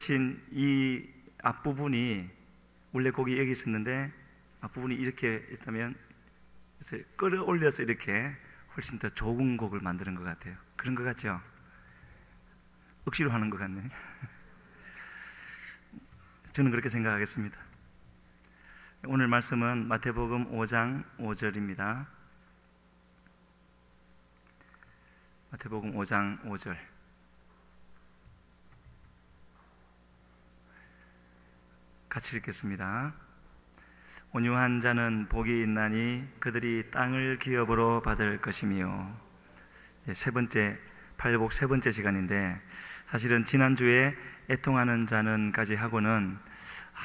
겹친 이 앞부분이 원래 곡이 여기 있었는데 앞부분이 이렇게 있다면 그래서 끌어올려서 이렇게 훨씬 더 좋은 곡을 만드는 것 같아요. 그런 것 같죠? 억지로 하는 것 같네. 저는 그렇게 생각하겠습니다. 오늘 말씀은 마태복음 5장 5절입니다. 마태복음 5장 5절. 같이 읽겠습니다. 온유한 자는 복이 있나니 그들이 땅을 기업으로 받을 것이며. 세 번째, 팔복 세 번째 시간인데, 사실은 지난주에 애통하는 자는까지 하고는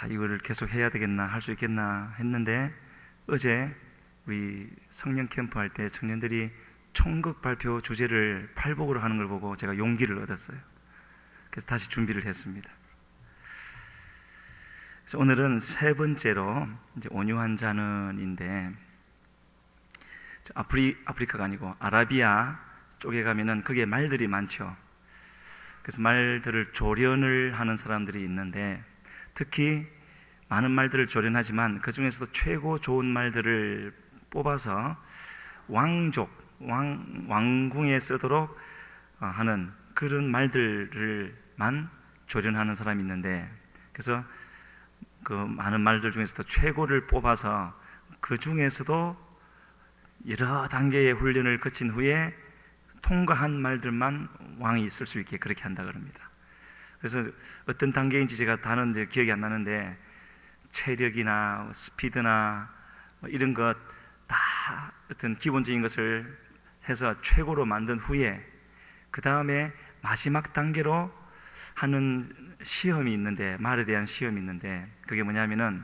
이거를 계속 해야 되겠나, 할 수 있겠나 했는데, 어제 우리 성령 캠프 할 때 청년들이 총극 발표 주제를 팔복으로 하는 걸 보고 제가 용기를 얻었어요. 그래서 다시 준비를 했습니다. 그래서 오늘은 세 번째로 이제 온유한 자는인데, 아프리카가 아니고 아라비아 쪽에 가면은 거기에 말들이 많죠. 그래서 말들을 조련을 하는 사람들이 있는데, 특히 많은 말들을 조련하지만 그 중에서도 최고 좋은 말들을 뽑아서 왕궁에 쓰도록 하는 그런 말들을만 조련하는 사람이 있는데, 그래서 그 많은 말들 중에서도 최고를 뽑아서 그 중에서도 여러 단계의 훈련을 거친 후에 통과한 말들만 왕이 있을 수 있게 그렇게 한다 그럽니다. 그래서 어떤 단계인지 제가 다는 이제 기억이 안 나는데, 체력이나 스피드나 이런 것 다 어떤 기본적인 것을 해서 최고로 만든 후에 그 다음에 마지막 단계로 하는 시험이 있는데, 말에 대한 시험이 있는데, 그게 뭐냐면은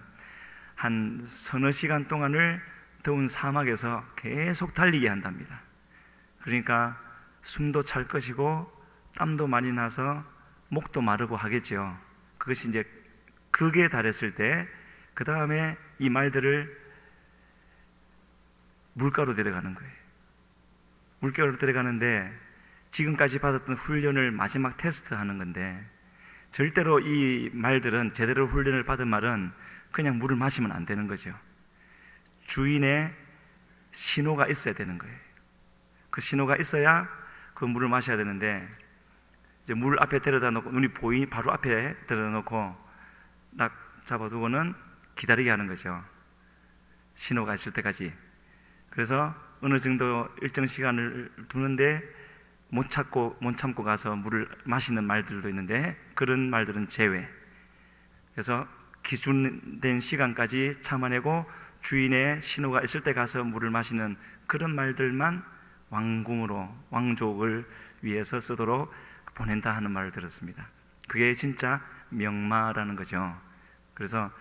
한 서너 시간 동안을 더운 사막에서 계속 달리게 한답니다. 그러니까 숨도 찰 것이고 땀도 많이 나서 목도 마르고 하겠죠. 그것이 이제 극에 달했을 때 그 다음에 이 말들을 물가로 데려가는 거예요. 물가로 데려가는데 지금까지 받았던 훈련을 마지막 테스트하는 건데, 절대로 이 말들은, 제대로 훈련을 받은 말은 그냥 물을 마시면 안 되는 거죠. 주인의 신호가 있어야 되는 거예요. 그 신호가 있어야 그 물을 마셔야 되는데, 이제 물 앞에 데려다 놓고 눈이 보이니 바로 앞에 데려다 놓고 딱 잡아두고는 기다리게 하는 거죠. 신호가 있을 때까지. 그래서 어느 정도 일정 시간을 두는데 못 참고 가서 물을 마시는 말들도 있는데, 그런 말들은 제외. 그래서 기준된 시간까지 참아내고 주인의 신호가 있을 때 가서 물을 마시는 그런 말들만 왕궁으로, 왕족을 위해서 쓰도록 보낸다 하는 말을 들었습니다. 그게 진짜 명마라는 거죠. 그래서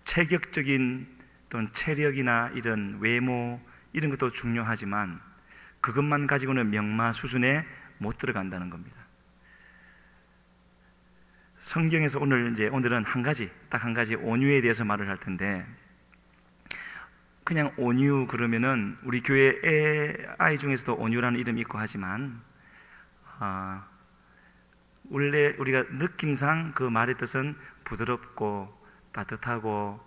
체격적인 또는 체력이나 이런 외모 이런 것도 중요하지만 그것만 가지고는 명마 수준에 못 들어간다는 겁니다. 성경에서 오늘은 딱 한 가지 온유에 대해서 말을 할 텐데, 그냥 온유 그러면은 우리 교회 아이 중에서도 온유라는 이름이 있고 하지만, 원래 우리가 느낌상 그 말의 뜻은 부드럽고 따뜻하고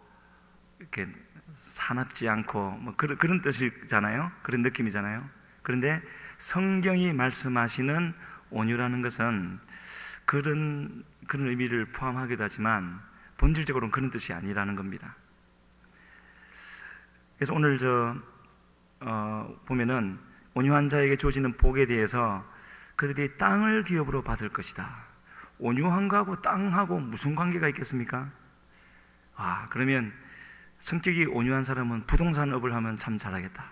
이렇게 사납지 않고 뭐 그런 뜻이잖아요. 그런 느낌이잖아요. 그런데 성경이 말씀하시는 온유라는 것은 그런 의미를 포함하기도 하지만 본질적으로는 그런 뜻이 아니라는 겁니다. 그래서 오늘 보면은 온유한 자에게 주어지는 복에 대해서 그들이 땅을 기업으로 받을 것이다. 온유한 거하고 땅하고 무슨 관계가 있겠습니까? 그러면 성격이 온유한 사람은 부동산업을 하면 참 잘하겠다.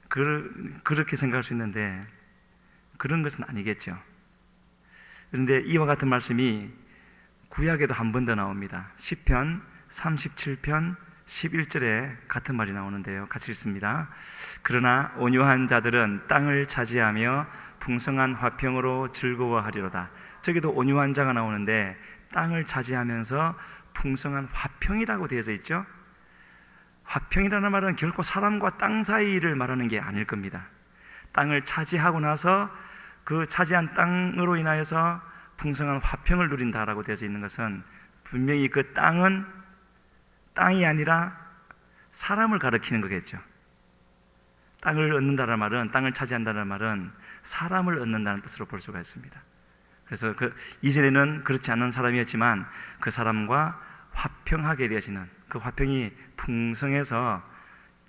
그렇게 생각할 수 있는데 그런 것은 아니겠죠. 그런데 이와 같은 말씀이 구약에도 한 번 더 나옵니다. 시편 37편 11절에 같은 말이 나오는데요. 같이 읽습니다. 그러나 온유한 자들은 땅을 차지하며 풍성한 화평으로 즐거워하리로다. 저기도 온유한 자가 나오는데 땅을 차지하면서 풍성한 화평이라고 되어져 있죠. 화평이라는 말은 결코 사람과 땅 사이를 말하는 게 아닐 겁니다. 땅을 차지하고 나서 그 차지한 땅으로 인하여서 풍성한 화평을 누린다라고 되어져 있는 것은 분명히 그 땅은 땅이 아니라 사람을 가리키는 거겠죠. 땅을 얻는다는 말은, 땅을 차지한다는 말은 사람을 얻는다는 뜻으로 볼 수가 있습니다. 그래서 그 이전에는 그렇지 않은 사람이었지만 그 사람과 화평하게 되어지는, 그 화평이 풍성해서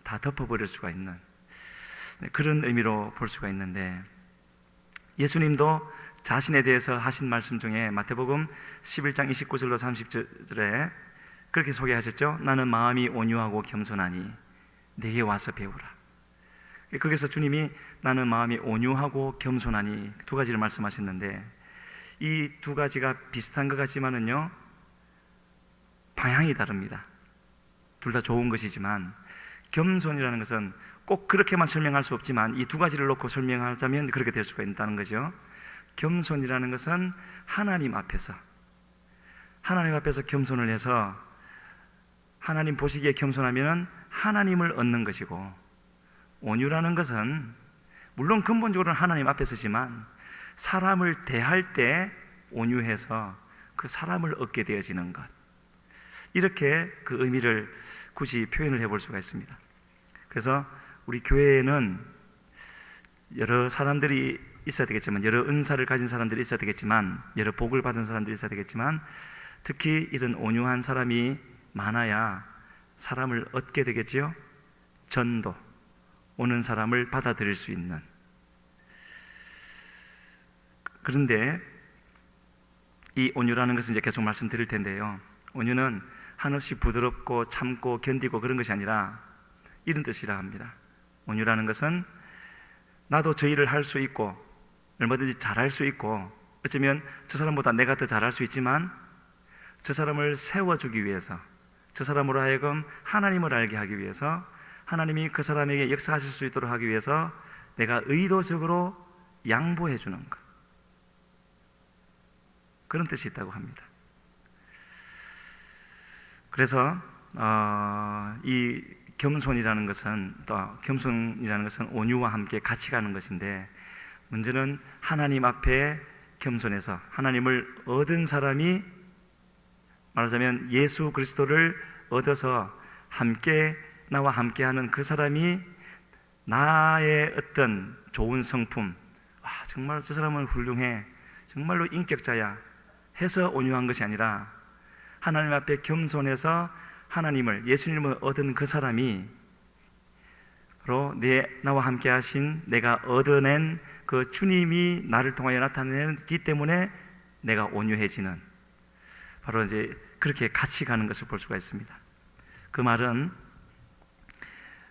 다 덮어버릴 수가 있는 그런 의미로 볼 수가 있는데, 예수님도 자신에 대해서 하신 말씀 중에 마태복음 11장 29절로 30절에 그렇게 소개하셨죠. 나는 마음이 온유하고 겸손하니 내게 와서 배우라. 거기서 주님이 나는 마음이 온유하고 겸손하니 두 가지를 말씀하셨는데, 이 두 가지가 비슷한 것 같지만은요, 방향이 다릅니다. 둘 다 좋은 것이지만, 겸손이라는 것은 꼭 그렇게만 설명할 수 없지만 이 두 가지를 놓고 설명하자면 그렇게 될 수가 있다는 거죠. 겸손이라는 것은 하나님 앞에서 겸손을 해서, 하나님 보시기에 겸손하면 하나님을 얻는 것이고, 온유라는 것은 물론 근본적으로는 하나님 앞에 서지만 사람을 대할 때 온유해서 그 사람을 얻게 되어지는 것, 이렇게 그 의미를 굳이 표현을 해볼 수가 있습니다. 그래서 우리 교회에는 여러 사람들이 있어야 되겠지만, 여러 은사를 가진 사람들이 있어야 되겠지만, 여러 복을 받은 사람들이 있어야 되겠지만, 특히 이런 온유한 사람이 많아야 사람을 얻게 되겠지요. 전도, 오는 사람을 받아들일 수 있는. 그런데 이 온유라는 것은 이제 계속 말씀드릴 텐데요, 온유는 한없이 부드럽고 참고 견디고 그런 것이 아니라 이런 뜻이라 합니다. 온유라는 것은 나도 저 일을 할 수 있고 얼마든지 잘할 수 있고, 어쩌면 저 사람보다 내가 더 잘할 수 있지만 저 사람을 세워주기 위해서, 저 사람으로 하여금 하나님을 알게 하기 위해서, 하나님이 그 사람에게 역사하실 수 있도록 하기 위해서 내가 의도적으로 양보해 주는 것, 그런 뜻이 있다고 합니다. 그래서 이 겸손이라는 것은 온유와 함께 같이 가는 것인데, 문제는 하나님 앞에 겸손해서 하나님을 얻은 사람이, 말하자면 예수 그리스도를 얻어서 나와 함께하는 그 사람이 나의 어떤 좋은 성품, 정말 저 사람은 훌륭해, 정말로 인격자야 해서 온유한 것이 아니라, 하나님 앞에 겸손해서 예수님을 얻은 그 사람이 바로 나와 함께 하신, 내가 얻어낸 그 주님이 나를 통하여 나타내기 때문에 내가 온유해지는, 바로 이제 그렇게 같이 가는 것을 볼 수가 있습니다. 그 말은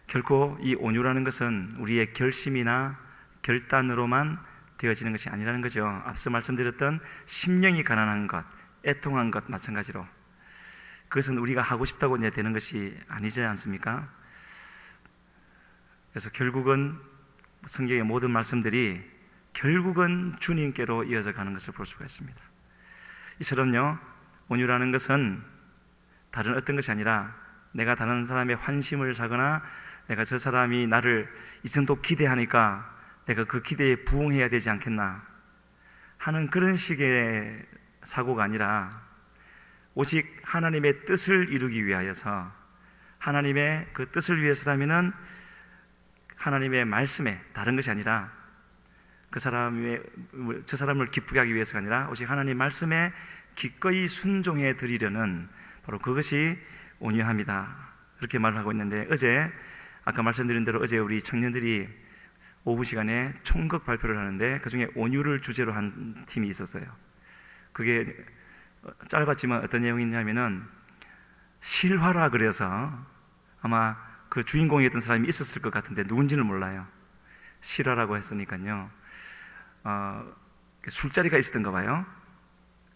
결코 이 온유라는 것은 우리의 결심이나 결단으로만 되어지는 것이 아니라는 거죠. 앞서 말씀드렸던 심령이 가난한 것, 애통한 것 마찬가지로, 그것은 우리가 하고 싶다고 이제 되는 것이 아니지 않습니까? 그래서 결국은 성경의 모든 말씀들이 결국은 주님께로 이어져 가는 것을 볼 수가 있습니다. 이처럼요, 온유라는 것은 다른 어떤 것이 아니라 내가 다른 사람의 환심을 사거나 내가 저 사람이 나를 이 정도 기대하니까 내가 그 기대에 부응해야 되지 않겠나 하는 그런 식의 사고가 아니라, 오직 하나님의 뜻을 이루기 위하여서, 하나님의 그 뜻을 위해서라면은 하나님의 말씀에, 다른 것이 아니라 저 사람을 기쁘게 하기 위해서가 아니라 오직 하나님의 말씀에 기꺼이 순종해 드리려는, 바로 그것이 온유함이다, 그렇게 말을 하고 있는데, 아까 말씀드린 대로 어제 우리 청년들이 오후 시간에 총극 발표를 하는데 그 중에 온유를 주제로 한 팀이 있었어요. 그게 짧았지만 어떤 내용이냐면은, 실화라 그래서 아마 그 주인공이었던 사람이 있었을 것 같은데 누군지는 몰라요. 실화라고 했으니까요, 술자리가 있었던가 봐요.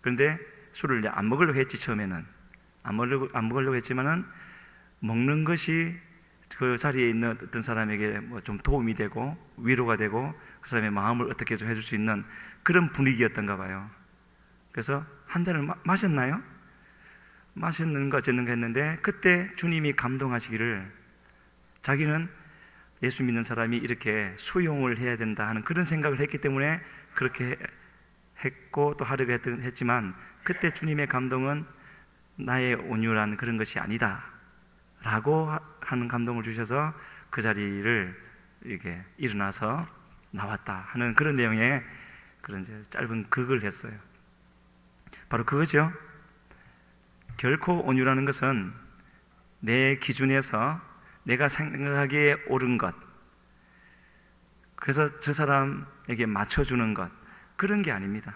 그런데 술을 이제 안 먹으려고 했지. 처음에는 안 먹으려고 했지만은 먹는 것이 그 자리에 있는 어떤 사람에게 뭐 좀 도움이 되고 위로가 되고 그 사람의 마음을 어떻게 좀 해줄 수 있는 그런 분위기였던가 봐요. 그래서 한 잔을 마셨나요? 마셨는가 어쨌는가 했는데, 그때 주님이 감동하시기를, 자기는 예수 믿는 사람이 이렇게 수용을 해야 된다 하는 그런 생각을 했기 때문에 그렇게 했고 또 하려고 했지만 그때 주님의 감동은 나의 온유란 그런 것이 아니다 라고 하는 감동을 주셔서 그 자리를 이렇게 일어나서 나왔다 하는 그런 내용의 그런 이제 짧은 극을 했어요. 바로 그거죠. 결코 온유라는 것은 내 기준에서 내가 생각하기에 옳은 것, 그래서 저 사람에게 맞춰주는 것, 그런 게 아닙니다.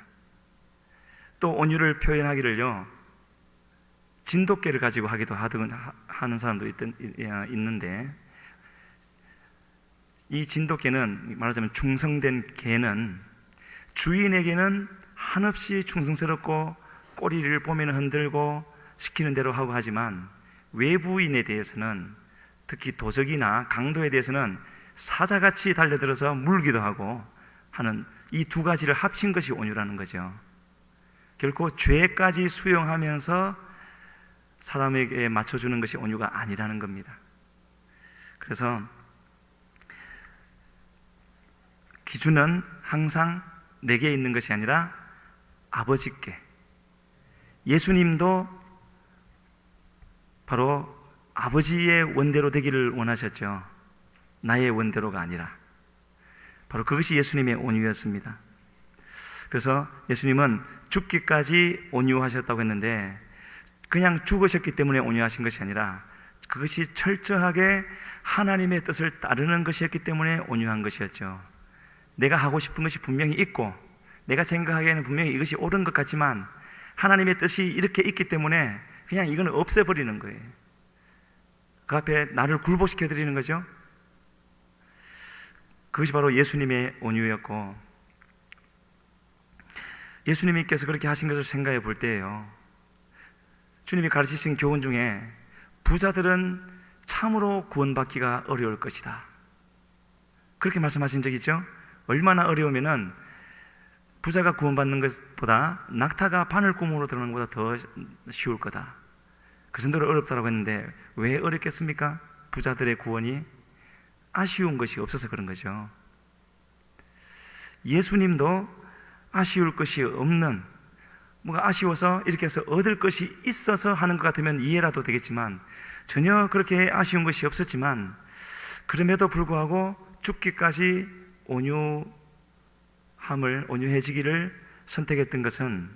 또 온유를 표현하기를요, 진돗개를 가지고 하기도 하는 사람도 있는데, 이 진돗개는 말하자면 충성된 개는 주인에게는 한없이 충성스럽고 꼬리를 보면 흔들고 시키는 대로 하고 하지만 외부인에 대해서는, 특히 도적이나 강도에 대해서는 사자같이 달려들어서 물기도 하고 하는 이 두 가지를 합친 것이 온유라는 거죠. 결코 죄까지 수용하면서 사람에게 맞춰주는 것이 온유가 아니라는 겁니다. 그래서 기준은 항상 내게 있는 것이 아니라 아버지께, 예수님도 바로 아버지의 원대로 되기를 원하셨죠. 나의 원대로가 아니라. 바로 그것이 예수님의 온유였습니다. 그래서 예수님은 죽기까지 온유하셨다고 했는데 그냥 죽으셨기 때문에 온유하신 것이 아니라 그것이 철저하게 하나님의 뜻을 따르는 것이었기 때문에 온유한 것이었죠. 내가 하고 싶은 것이 분명히 있고 내가 생각하기에는 분명히 이것이 옳은 것 같지만 하나님의 뜻이 이렇게 있기 때문에 그냥 이거는 없애버리는 거예요. 그 앞에 나를 굴복시켜 드리는 거죠. 그것이 바로 예수님의 온유였고, 예수님께서 그렇게 하신 것을 생각해 볼 때예요, 주님이 가르치신 교훈 중에 부자들은 참으로 구원받기가 어려울 것이다, 그렇게 말씀하신 적 있죠? 얼마나 어려우면은 부자가 구원받는 것보다 낙타가 바늘구멍으로 들어가는 것보다 더 쉬울 거다, 그 정도로 어렵다고 했는데 왜 어렵겠습니까? 부자들의 구원이 아쉬운 것이 없어서 그런 거죠. 예수님도 아쉬울 것이 없는, 뭔가 아쉬워서 이렇게 해서 얻을 것이 있어서 하는 것 같으면 이해라도 되겠지만 전혀 그렇게 아쉬운 것이 없었지만 그럼에도 불구하고 죽기까지 온유해지기를 선택했던 것은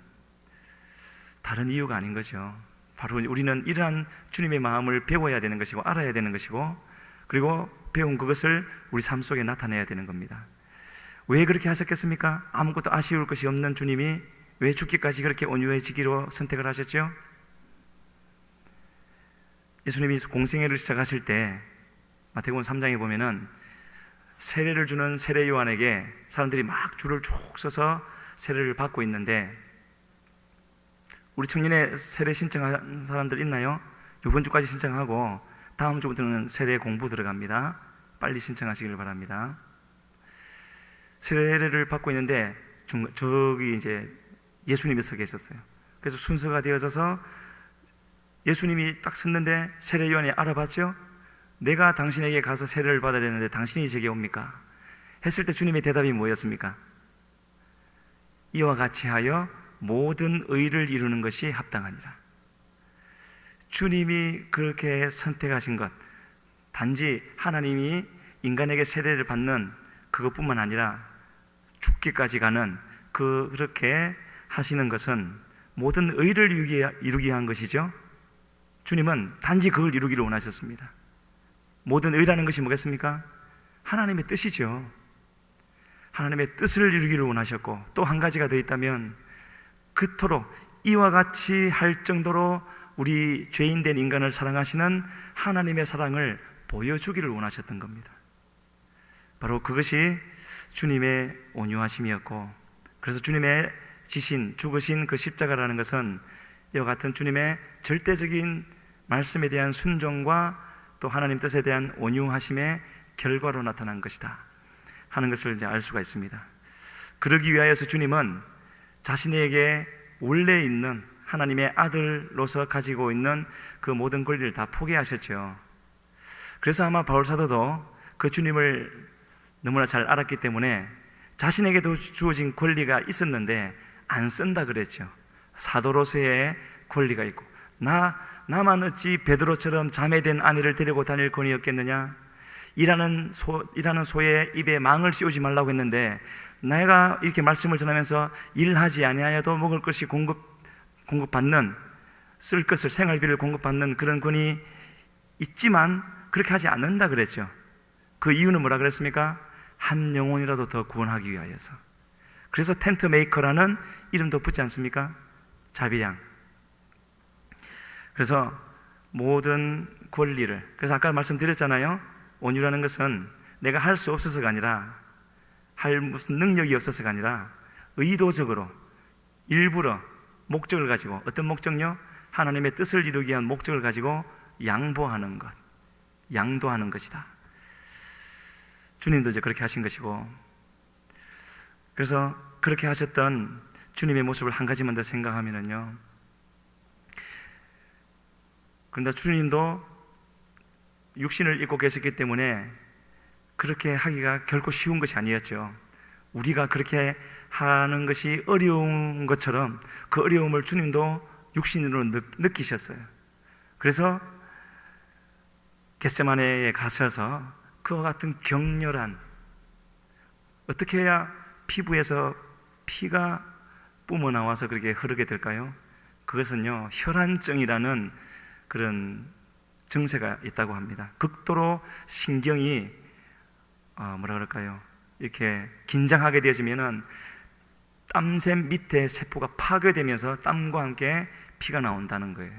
다른 이유가 아닌 거죠. 바로 우리는 이러한 주님의 마음을 배워야 되는 것이고 알아야 되는 것이고, 그리고 배운 그것을 우리 삶 속에 나타내야 되는 겁니다. 왜 그렇게 하셨겠습니까? 아무것도 아쉬울 것이 없는 주님이 왜 죽기까지 그렇게 온유해지기로 선택을 하셨죠? 예수님이 공생애를 시작하실 때 마태복음 3장에 보면은 세례를 주는 세례 요한에게 사람들이 막 줄을 쭉 서서 세례를 받고 있는데, 우리 청년회 세례 신청한 사람들 있나요? 이번 주까지 신청하고 다음 주부터는 세례 공부 들어갑니다. 빨리 신청하시길 바랍니다. 세례를 받고 있는데 저기 이제 예수님이 서 계셨어요. 그래서 순서가 되어져서 예수님이 딱 섰는데 세례 요한이 알아봤죠? 내가 당신에게 가서 세례를 받아야 되는데 당신이 제게 옵니까? 했을 때 주님의 대답이 뭐였습니까? 이와 같이 하여 모든 의를 이루는 것이 합당하니라. 주님이 그렇게 선택하신 것, 단지 하나님이 인간에게 세례를 받는 그것뿐만 아니라 죽기까지 가는 그렇게 하시는 것은 모든 의를 이루기 위한 것이죠. 주님은 단지 그걸 이루기를 원하셨습니다. 모든 의라는 것이 뭐겠습니까? 하나님의 뜻이죠. 하나님의 뜻을 이루기를 원하셨고, 또 한 가지가 더 있다면 그토록 이와 같이 할 정도로 우리 죄인된 인간을 사랑하시는 하나님의 사랑을 보여주기를 원하셨던 겁니다. 바로 그것이 주님의 온유하심이었고, 그래서 주님의 지신, 죽으신 그 십자가라는 것은 이와 같은 주님의 절대적인 말씀에 대한 순종과 또 하나님 뜻에 대한 온유하심의 결과로 나타난 것이다 하는 것을 이제 알 수가 있습니다. 그러기 위하여서 주님은 자신에게 원래 있는 하나님의 아들로서 가지고 있는 그 모든 권리를 다 포기하셨죠. 그래서 아마 바울 사도도 그 주님을 너무나 잘 알았기 때문에 자신에게도 주어진 권리가 있었는데 안 쓴다 그랬죠. 사도로서의 권리가 있고, 나만 어찌 베드로처럼 자매된 아내를 데리고 다닐 권위 없겠느냐? 일하는 소의 입에 망을 씌우지 말라고 했는데, 내가 이렇게 말씀을 전하면서 일하지 아니하여도 먹을 것이 공급받는, 쓸 것을, 생활비를 공급받는 그런 권위 있지만 그렇게 하지 않는다 그랬죠. 그 이유는 뭐라 그랬습니까? 한 영혼이라도 더 구원하기 위하여서. 그래서 텐트 메이커라는 이름도 붙지 않습니까? 자비량. 그래서 모든 권리를, 그래서 아까 말씀드렸잖아요. 온유라는 것은 내가 할 수 없어서가 아니라, 할 무슨 능력이 없어서가 아니라 의도적으로, 일부러 목적을 가지고, 어떤 목적요? 하나님의 뜻을 이루기 위한 목적을 가지고 양보하는 것, 양도하는 것이다. 주님도 이제 그렇게 하신 것이고, 그래서 그렇게 하셨던 주님의 모습을 한 가지만 더 생각하면은요, 그런데 주님도 육신을 입고 계셨기 때문에 그렇게 하기가 결코 쉬운 것이 아니었죠. 우리가 그렇게 하는 것이 어려운 것처럼 그 어려움을 주님도 육신으로 느끼셨어요. 그래서 겟세마네에 가셔서 그와 같은 격렬한, 어떻게 해야 피부에서 피가 뿜어나와서 그렇게 흐르게 될까요? 그것은요, 혈안증이라는 그런 증세가 있다고 합니다. 극도로 신경이 뭐라 그럴까요? 이렇게 긴장하게 되어지면은 땀샘 밑에 세포가 파괴되면서 땀과 함께 피가 나온다는 거예요.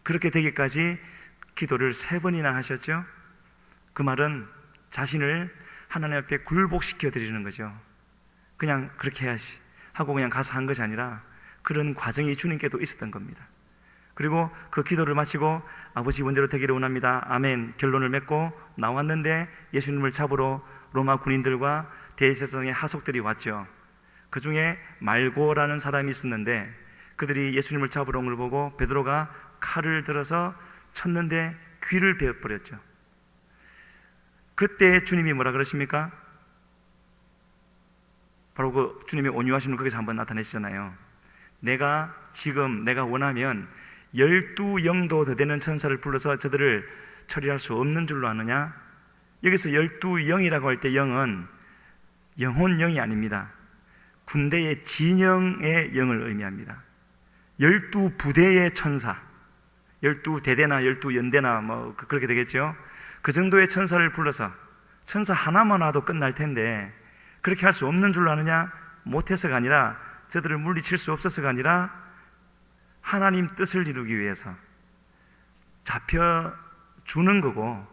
그렇게 되기까지 기도를 3번이나 하셨죠. 그 말은 자신을 하나님 앞에 굴복시켜 드리는 거죠. 그냥 그렇게 해야지 하고 그냥 가서 한 것이 아니라 그런 과정이 주님께도 있었던 겁니다. 그리고 그 기도를 마치고 아버지 원대로 되기를 원합니다, 아멘, 결론을 맺고 나왔는데 예수님을 잡으러 로마 군인들과 대제사장의 하속들이 왔죠. 그 중에 말고라는 사람이 있었는데, 그들이 예수님을 잡으러 온 걸 보고 베드로가 칼을 들어서 쳤는데 귀를 베어버렸죠. 그때 주님이 뭐라 그러십니까? 바로 그 주님의 온유하심을 거기서 한번 나타내시잖아요. 내가 원하면 12영도 더 되는 천사를 불러서 저들을 처리할 수 없는 줄로 아느냐? 여기서 12영이라고 할 때 영은 영혼영이 아닙니다. 군대의 진영의 영을 의미합니다. 12부대의 천사, 12대대나 12연대나 뭐 그렇게 되겠죠. 그 정도의 천사를 불러서, 천사 하나만 와도 끝날 텐데 그렇게 할 수 없는 줄로 아느냐? 못해서가 아니라, 저들을 물리칠 수 없어서가 아니라 하나님 뜻을 이루기 위해서 잡혀주는 거고,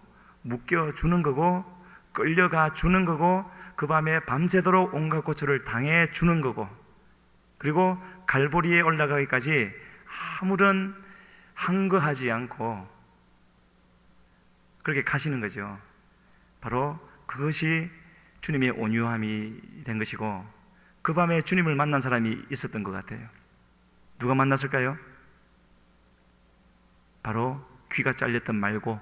묶여주는 거고, 끌려가 주는 거고, 그 밤에 밤새도록 온갖 고초를 당해 주는 거고, 그리고 갈보리에 올라가기까지 아무런 항거하지 않고 그렇게 가시는 거죠. 바로 그것이 주님의 온유함이 된 것이고, 그 밤에 주님을 만난 사람이 있었던 것 같아요. 누가 만났을까요? 바로 귀가 잘렸던 말고.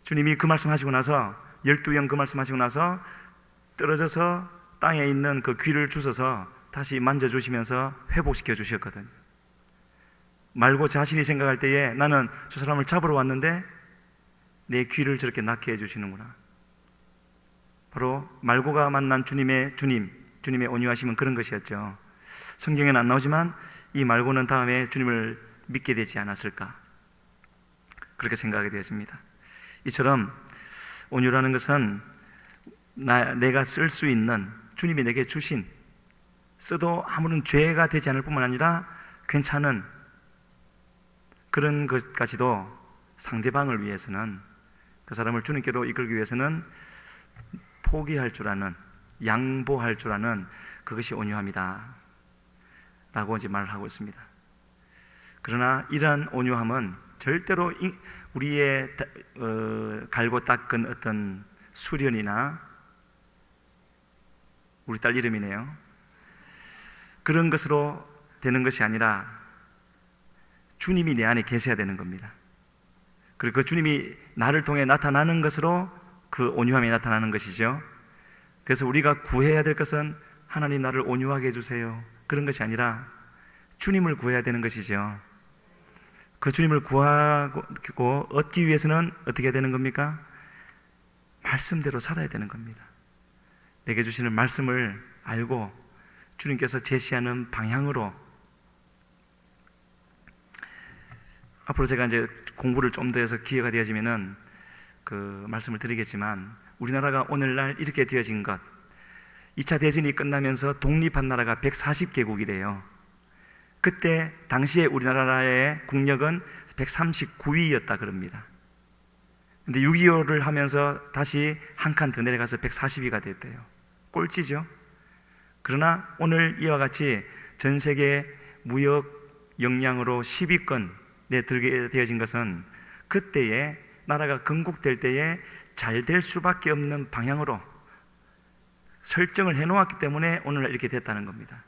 주님이 그 말씀하시고 나서, 12영 그 말씀하시고 나서 떨어져서 땅에 있는 그 귀를 주셔서 다시 만져주시면서 회복시켜 주셨거든요. 말고 자신이 생각할 때에 나는 저 사람을 잡으러 왔는데 내 귀를 저렇게 낫게 해주시는구나. 바로 말고가 만난 주님의 온유하심은 그런 것이었죠. 성경에는 안 나오지만 이 말고는 다음에 주님을 믿게 되지 않았을까, 그렇게 생각하게 되어집니다. 이처럼 온유라는 것은 내가 쓸 수 있는, 주님이 내게 주신, 써도 아무런 죄가 되지 않을 뿐만 아니라 괜찮은 그런 것까지도 상대방을 위해서는, 그 사람을 주님께로 이끌기 위해서는 포기할 줄 아는, 양보할 줄 아는, 그것이 온유함이다 라고 이제 말을 하고 있습니다. 그러나 이러한 온유함은 절대로 우리의 갈고 닦은 어떤 수련이나, 우리 딸 이름이네요, 그런 것으로 되는 것이 아니라 주님이 내 안에 계셔야 되는 겁니다. 그리고 그 주님이 나를 통해 나타나는 것으로 그 온유함이 나타나는 것이죠. 그래서 우리가 구해야 될 것은 하나님 나를 온유하게 해주세요, 그런 것이 아니라 주님을 구해야 되는 것이죠. 그 주님을 구하고 얻기 위해서는 어떻게 해야 되는 겁니까? 말씀대로 살아야 되는 겁니다. 내게 주시는 말씀을 알고 주님께서 제시하는 방향으로. 앞으로 제가 이제 공부를 좀 더 해서 기회가 되어지면은 그 말씀을 드리겠지만, 우리나라가 오늘날 이렇게 되어진 것, 2차 대전이 끝나면서 독립한 나라가 140개국이래요. 그때 당시에 우리나라의 국력은 139위였다 그럽니다. 근데 6.25를 하면서 다시 한 칸 더 내려가서 140위가 됐대요. 꼴찌죠. 그러나 오늘 이와 같이 전 세계 무역 역량으로 10위권에 들게 되어진 것은 그때에 나라가 건국될 때에 잘 될 수밖에 없는 방향으로 설정을 해놓았기 때문에 오늘날 이렇게 됐다는 겁니다.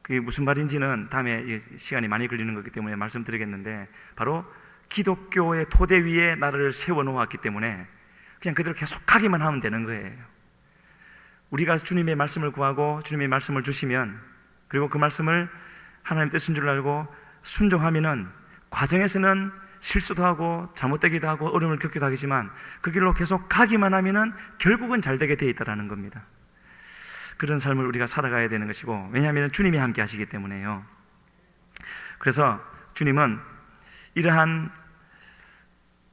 그게 무슨 말인지는 다음에 시간이 많이 걸리는 거기 때문에 말씀드리겠는데, 바로 기독교의 토대 위에 나라를 세워놓았기 때문에 그냥 그대로 계속하기만 하면 되는 거예요. 우리가 주님의 말씀을 구하고 주님의 말씀을 주시면, 그리고 그 말씀을 하나님 뜻인 줄 알고 순종하면은 과정에서는 실수도 하고 잘못되기도 하고 어려움을 겪기도 하겠지만 그 길로 계속 가기만 하면은 결국은 잘 되게 되어 있다는 겁니다. 그런 삶을 우리가 살아가야 되는 것이고, 왜냐하면 주님이 함께 하시기 때문에요. 그래서 주님은 이러한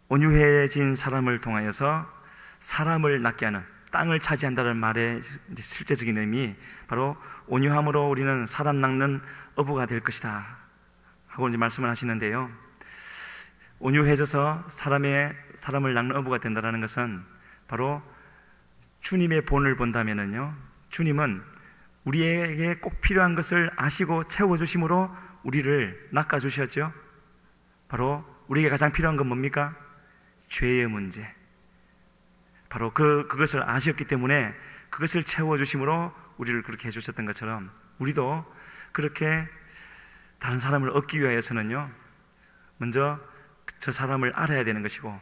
온유해진 사람을 통하여서 사람을 낫게 하는, 땅을 차지한다는 말의 실제적인 의미, 바로 온유함으로 우리는 사람 낚는 어부가 될 것이다 하고 이제 말씀을 하시는데요. 온유해져서 사람을 낚는 어부가 된다는 것은 바로 주님의 본을 본다면은요, 주님은 우리에게 꼭 필요한 것을 아시고 채워주심으로 우리를 낚아주셨죠. 바로 우리에게 가장 필요한 건 뭡니까? 죄의 문제. 바로 그것을 아셨기 때문에 그것을 채워주심으로 우리를 그렇게 해주셨던 것처럼, 우리도 그렇게 다른 사람을 얻기 위해서는요, 먼저 저 사람을 알아야 되는 것이고,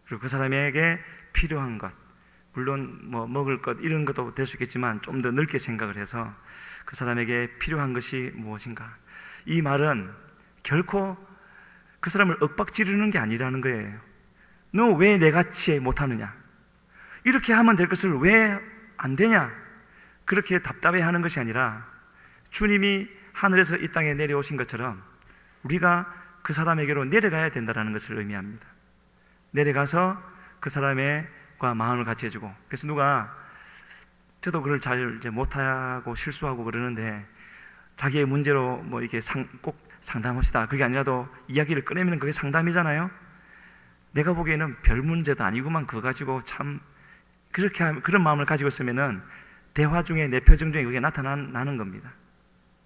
그리고 그 사람에게 필요한 것, 물론 뭐 먹을 것 이런 것도 될 수 있겠지만 좀 더 넓게 생각을 해서 그 사람에게 필요한 것이 무엇인가. 이 말은 결코 그 사람을 윽박지르는 게 아니라는 거예요. 너 왜 내같이 못하느냐, 이렇게 하면 될 것을 왜 안 되냐, 그렇게 답답해하는 것이 아니라, 주님이 하늘에서 이 땅에 내려오신 것처럼 우리가 그 사람에게로 내려가야 된다는 것을 의미합니다. 내려가서 그 사람과 마음을 같이 해주고. 그래서 누가, 저도 그걸 잘 이제 못하고 실수하고 그러는데, 자기의 문제로 뭐 이렇게 꼭 상담합시다, 그게 아니라도 이야기를 꺼내면 그게 상담이잖아요. 내가 보기에는 별 문제도 아니구만, 그거 가지고 참 그런 마음을 가지고 있으면은 대화 중에 내 표정 중에 그게 나타나는 겁니다.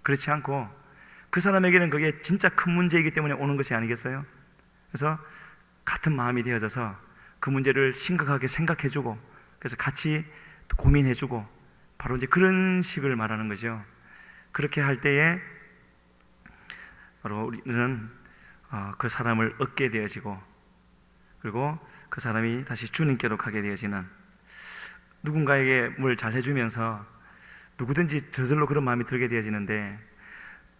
그렇지 않고 그 사람에게는 그게 진짜 큰 문제이기 때문에 오는 것이 아니겠어요? 그래서 같은 마음이 되어져서 그 문제를 심각하게 생각해주고, 그래서 같이 고민해주고, 바로 이제 그런 식을 말하는 거죠. 그렇게 할 때에 바로 우리는 그 사람을 얻게 되어지고, 그리고 그 사람이 다시 주님께로 가게 되어지는, 누군가에게 뭘 잘 해주면서 누구든지 저절로 그런 마음이 들게 되어지는데,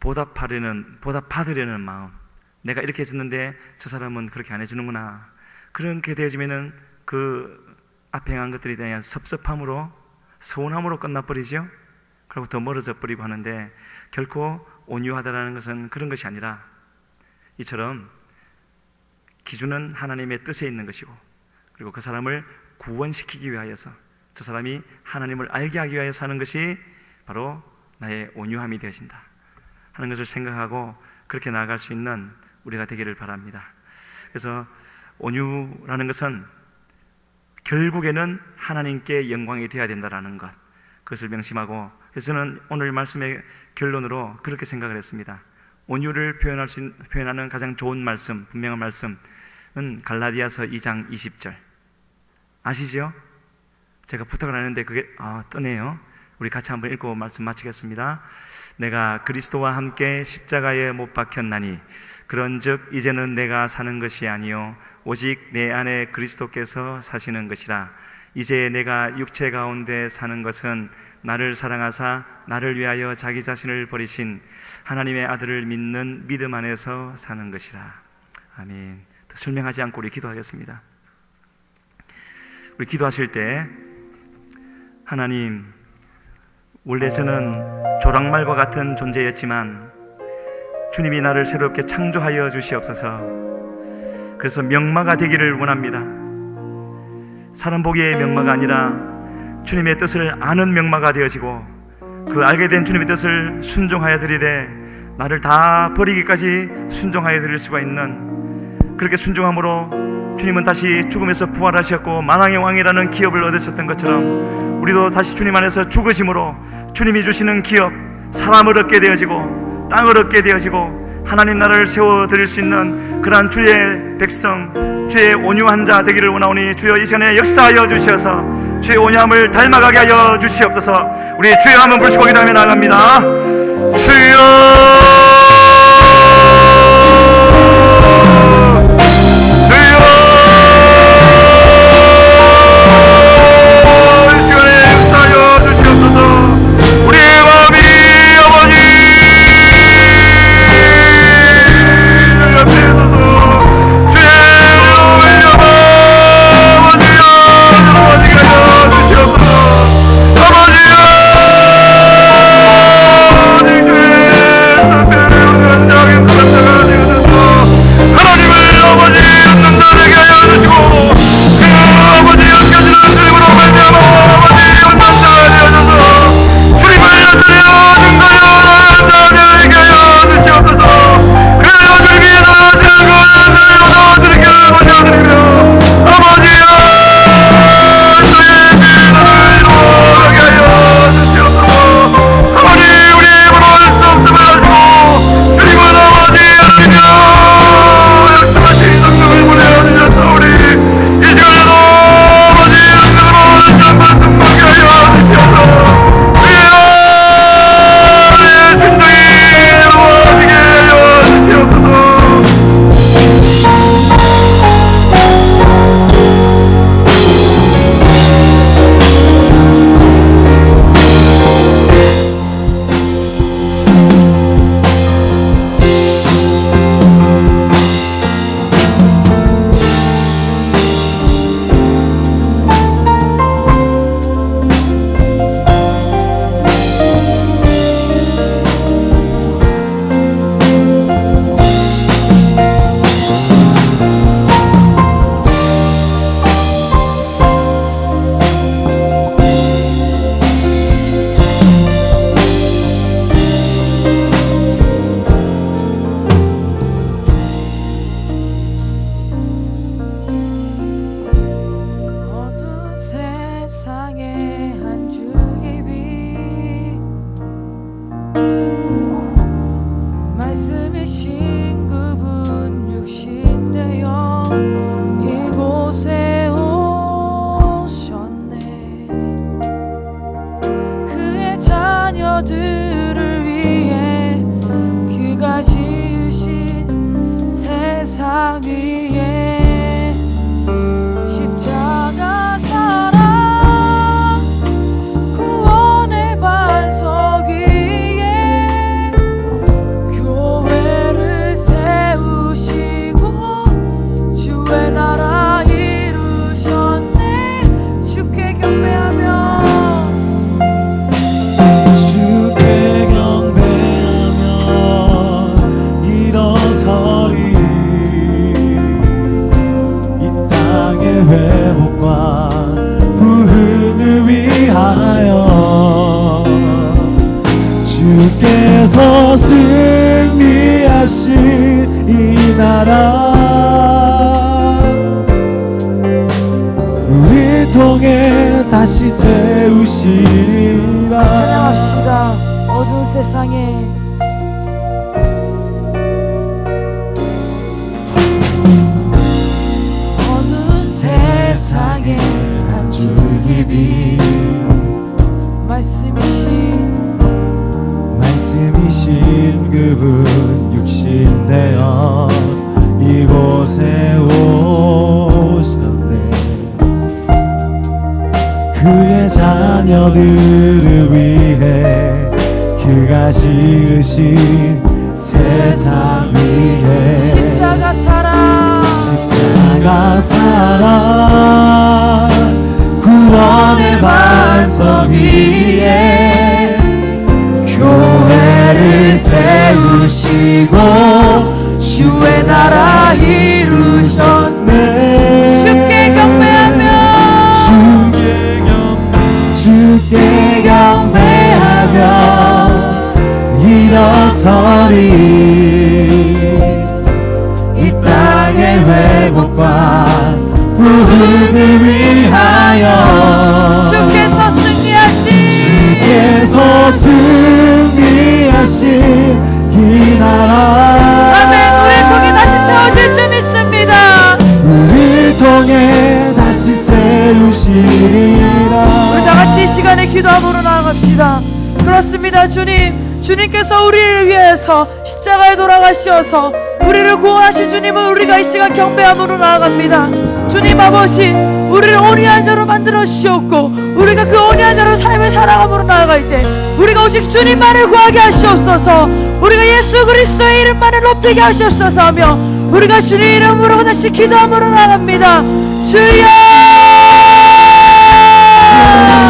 보답받으려는 마음, 내가 이렇게 해줬는데 저 사람은 그렇게 안 해주는구나, 그렇게 되어지면은 그 앞에 행한 것들에 대한 섭섭함으로, 서운함으로 끝나버리죠. 그리고 더 멀어져 버리고 하는데, 결코 온유하다라는 것은 그런 것이 아니라, 이처럼 기준은 하나님의 뜻에 있는 것이고, 그리고 그 사람을 구원시키기 위하여서, 저 사람이 하나님을 알게 하기 위하여 사는 것이 바로 나의 온유함이 되어진다 하는 것을 생각하고 그렇게 나아갈 수 있는 우리가 되기를 바랍니다. 그래서 온유라는 것은 결국에는 하나님께 영광이 되어야 된다는 것, 그것을 명심하고, 그래서 저는 오늘 말씀의 결론으로 그렇게 생각을 했습니다. 온유를 표현하는 가장 좋은 말씀, 분명한 말씀은 갈라디아서 2장 20절 아시죠? 제가 부탁을 하는데 그게 뜨네요. 우리 같이 한번 읽고 말씀 마치겠습니다. 내가 그리스도와 함께 십자가에 못 박혔나니 그런즉 이제는 내가 사는 것이 아니요 오직 내 안에 그리스도께서 사시는 것이라. 이제 내가 육체 가운데 사는 것은 나를 사랑하사 나를 위하여 자기 자신을 버리신 하나님의 아들을 믿는 믿음 안에서 사는 것이라. 아멘. 더 설명하지 않고 우리 기도하겠습니다. 우리 기도하실 때, 하나님, 원래 저는 조랑말과 같은 존재였지만 주님이 나를 새롭게 창조하여 주시옵소서. 그래서 명마가 되기를 원합니다. 사람 보기의 명마가 아니라 주님의 뜻을 아는 명마가 되어지고, 그 알게 된 주님의 뜻을 순종하여 드리되 나를 다 버리기까지 순종하여 드릴 수가 있는, 그렇게 순종함으로 주님은 다시 죽음에서 부활하셨고 만왕의 왕이라는 기업을 얻으셨던 것처럼 우리도 다시 주님 안에서 죽으심으로 주님이 주시는 기업, 사람을 얻게 되어지고 땅을 얻게 되어지고 하나님 나라를 세워드릴 수 있는 그러한 주의 백성, 주의 온유한 자 되기를 원하오니 주여 이 시간에 역사하여 주시어서 주의 온유함을 닮아가게 하여 주시옵소서. 우리 주여 한번 부르시고 기도하며 나갑니다. 주여, 주여, 이 시간에 역사하여 주시옵소서. 우리의 마음이 아버지 옆에 서서 주의 온유함 아버지여 하여 주시옵소서. 아버지여, 하나님을 아버지 없는 자에게 하여 주시고 그 아버지 연결되는 주님으로 말미암아 아버지 없는 자가 되어져서 주님을 연결하여 증거하여 자에게 하여 주시옵소서. 그래야 주님이 나아지는 것을 주님께 올려드리며 아버지여 저의 비난을 이루어가게 하여 주시옵소서. 아버지 우리 힘으로 할 수 없음을 가지고 주님은 아버지 하나님이여 역사하신 능력을 보내주셔서 우리 이 시간에도 아버지 능력으로 한번 등박하게 하여 주시옵소서. 우리의 심정이 넘어지게 하여 주시옵소서. 자녀들을 위해 그가 지으신 세상 위에 십자가 사랑 구원의 반석 위에 교회를 세우시고 주의 나라 이루셨네. 주께 경배하며 회복과 부흥을 위하여 주께서 승리하신 이 나라 우리 통해 다시 세우시리라. 찬양합시다. 어두운 세상에 세상에 한 줄기 빛 말씀이신 그분 육신 되어 이곳에 오셨네. 그의 자녀 너들을 위해 그가 지으신 세상 위에 십자가 사랑 십자가 사랑 구원의 반석 위에 교회를 세우시고 주의 나라 이루셨네. 주께 경배하며 주께 경배하며 일어서리 이 땅의 회복과 부흥을 위하여 주께서 승리하신 이 나라 아멘. 우리 통해 다시 세워질 줄 믿습니다. 우리 통해 다시 세우시리라. 우리 다 같이 이 시간에 기도함으로 나아갑시다. 그렇습니다. 주님께서 우리를 위해서 십자가에 돌아가시어서 우리를 구원하신 주님은 우리가 이 시간 경배함으로 나아갑니다. 주님 아버지, 우리를 온유한 자로 만들어 주시옵고 우리가 그 온유한 자로 삶을 살아감으로 나아갈 때 우리가 오직 주님만을 구하게 하시옵소서. 우리가 예수 그리스도의 이름만을 높이게 하시옵소서 하며 우리가 주님 이름으로 다시 기도함으로 나아갑니다. 주여!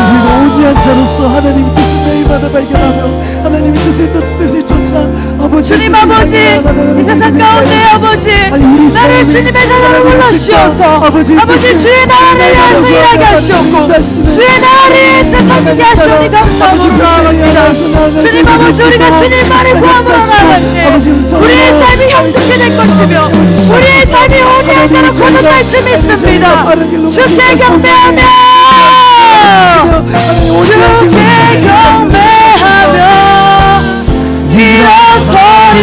우리가 온유한 자로서 하나님의 뜻을 매일마다 발견하며 하나님의 뜻을 쫓아 아버지 주님 아버지, 이 세상 가운데 아버지 나를 주님의 자녀로 불러주시어서 아버지 주의 나라를 위해서 일하게 하시옵고 주의 나라를 위해서 살게 하시오니 감사함으로 나아갑니다. 주님 아버지, 우리가 주님만을 구함으로 나아갈 때 우리의 삶이 형통케 될 것이며 우리의 삶이 온유한 자로 거듭날 줄 믿습니다. 주께 경배하며 주께 경배하며 일어서리.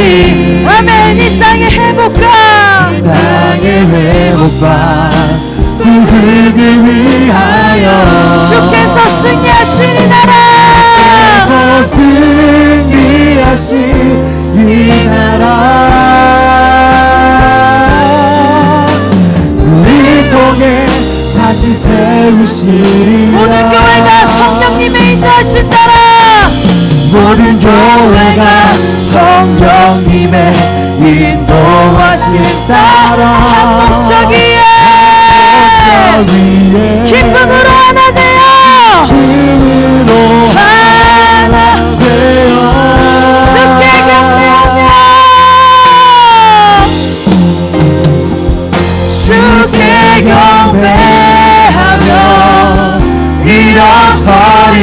아멘. 이 땅의 회복과 부흥을 위하여 주께서 승리하신 이 나라 승리하신 이 나라 우리 통해 다시 세우시리라. 모든 교회가 성령님의 인도하심 따라 모든 교회가 성령님의 인도하심 따라 저 위에 기쁨으로 하나 되어 힘으로 하나 되어 주께 경배하며 주께 경배하며 일어서리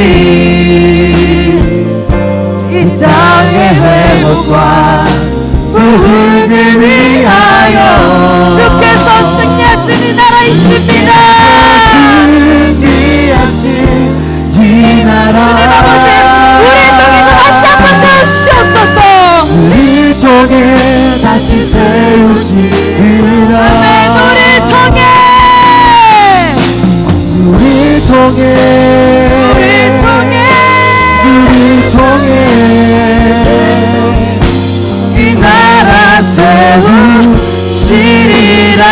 이 땅의 회복과 부흥을 위하여 주께서 승리하신 이 나라이십니다. 승리하신 이 나라 주님 아버지, 우리 통해서 다시 한번 세우시옵소서. 우리 통해 다시 세우시리라. 아멘. 우리 통해 이 나라 세우시리라.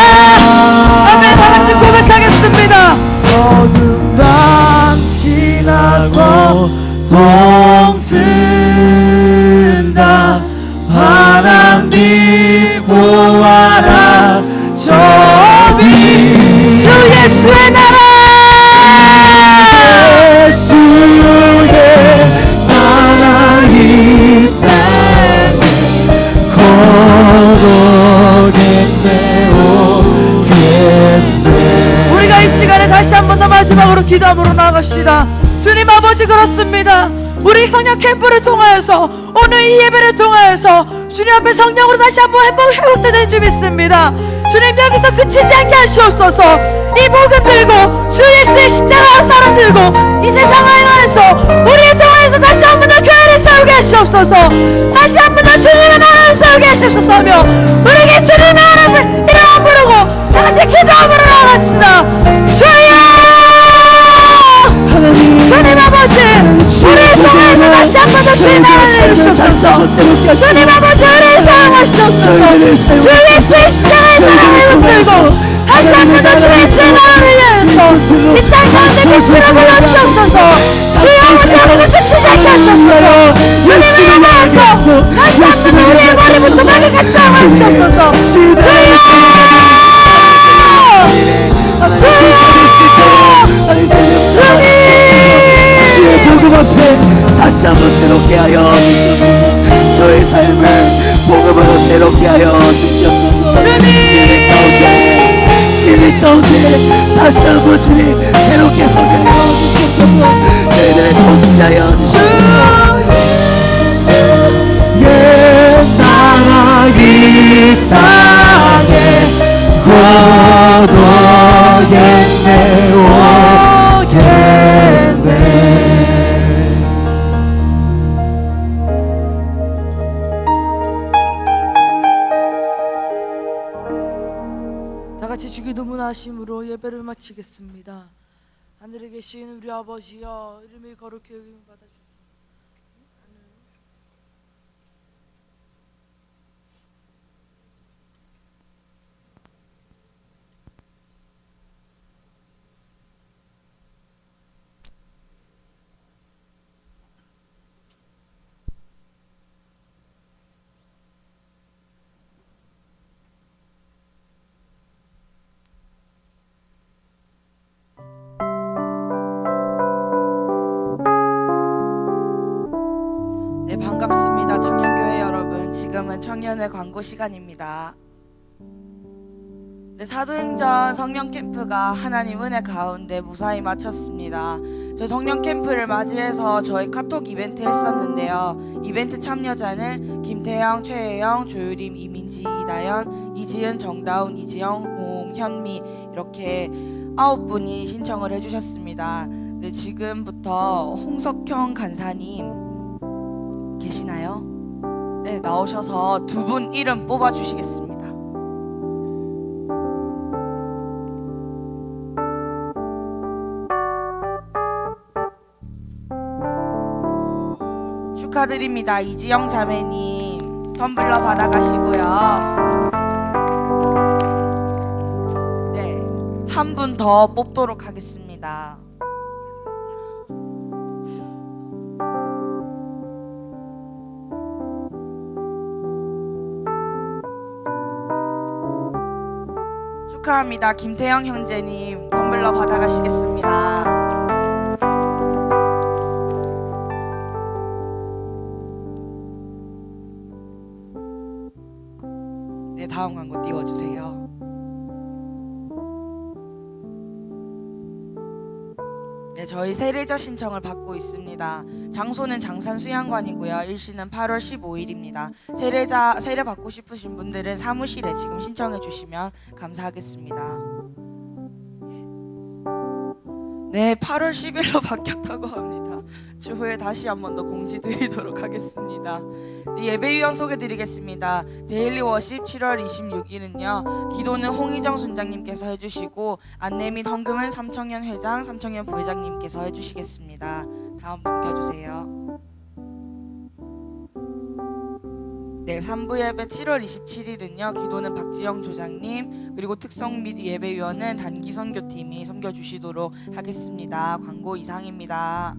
아멘. 다 같이 고백하겠습니다. 어두운 밤 지나서 봄 든다. 바람빛 보아라 저비 주 예수의 나라 예수의 나라 이 땅에 걸어오겠네 오겠네. 우리가 이 시간에 다시 한 번 더 마지막으로 기도함으로 나아갑시다. 주님 아버지, 그렇습니다. 우리 성령 캠프를 통하여서 오늘 이 예배를 통하여서 주님 앞에 성령으로 다시 한번 회복되는 줄 믿습니다. 주님 여기서 그치지 않게 하시옵소서. 이 복음 들고 주 예수의 십자가 사랑 들고 이 세상을 향해서 우리의 통하여서 다시 한번 더 교회를 세우게 하시옵소서. 다시 한번 더 주님의 나라를 세우게 하시옵소서 하며 우리에게 주님의 이름을 부르고 다 같이 기도함으로 나아갑시다. 주여! 주님 아버지, 우리의 통하여서 다시 한 번 더 주의 나라를 이루시옵소서. 주님 아버지, 우리를 사랑하시옵소서. 주 예수의 십자가의 사랑을 붙들고 다시 한 번 더 주 예수의 나라를 위해서 이 땅 가운데 빛으로 불러주옵소서. 주여! 아버지 아버지 주장케 하시옵소서. 주님을 위하여서 다시 한번 우리의 머리부터 발끝까지 사용하시옵소서. 주의 복음 앞에 다시 한번 새롭게 하여 주시옵소서. 저의 삶을 복음으로 새롭게 하여 주시옵소서. 진리 가운데 다시 한번 주님 새롭게 서게 하여 주시옵소서. 저희들을 통치하여 주시옵소서. 나라 이 땅에 고도겠네 오겠네. 다 같이 주기 너무나 하심으로 예배를 마치겠습니다. 하늘에 계신 우리 아버지여, 이름이 거룩히 여김을 받아주소서. 네, 반갑습니다. 청년교회 여러분. 지금은 청년의 광고 시간입니다. 네, 사도행전 성령 캠프가 하나님 은혜 가운데 무사히 마쳤습니다. 저희 성령 캠프를 맞이해서 저희 카톡 이벤트 했었는데요. 이벤트 참여자는 김태영, 최혜영, 조유림, 이민지, 이다연, 이지은, 정다운, 이지영, 공현미 이렇게 9분이 신청을 해주셨습니다. 네, 지금부터 홍석형 간사님 계시나요? 네, 나오셔서 두 분 이름 뽑아주시겠습니다. 축하드립니다. 이지영 자매님 텀블러 받아가시고요. 네, 한 분 더 뽑도록 하겠습니다. 축하합니다. 김태영 형제님 텀블러 받아가시겠습니다. 네, 다음 광고 띄워주세요. 네, 저희 세례자 신청을 받고 있습니다. 장소는 장산 수양관이고요. 일시는 8월 15일입니다. 세례 받고 싶으신 분들은 사무실에 지금 신청해 주시면 감사하겠습니다. 네, 8월 10일로 바뀌었다고 합니다. 추후에 다시 한 번 더 공지 드리도록 하겠습니다. 네, 예배위원 소개 드리겠습니다. 데일리 워십 7월 26일은요. 기도는 홍희정 순장님께서 해주시고 안내 및 헌금은 삼청년 회장, 삼청년 부회장님께서 해주시겠습니다. 다음 넘겨주세요. 네, 3부 예배 7월 27일은요. 기도는 박지영 조장님, 그리고 특성 및 예배위원은 단기 선교팀이 섬겨주시도록 하겠습니다. 광고 이상입니다.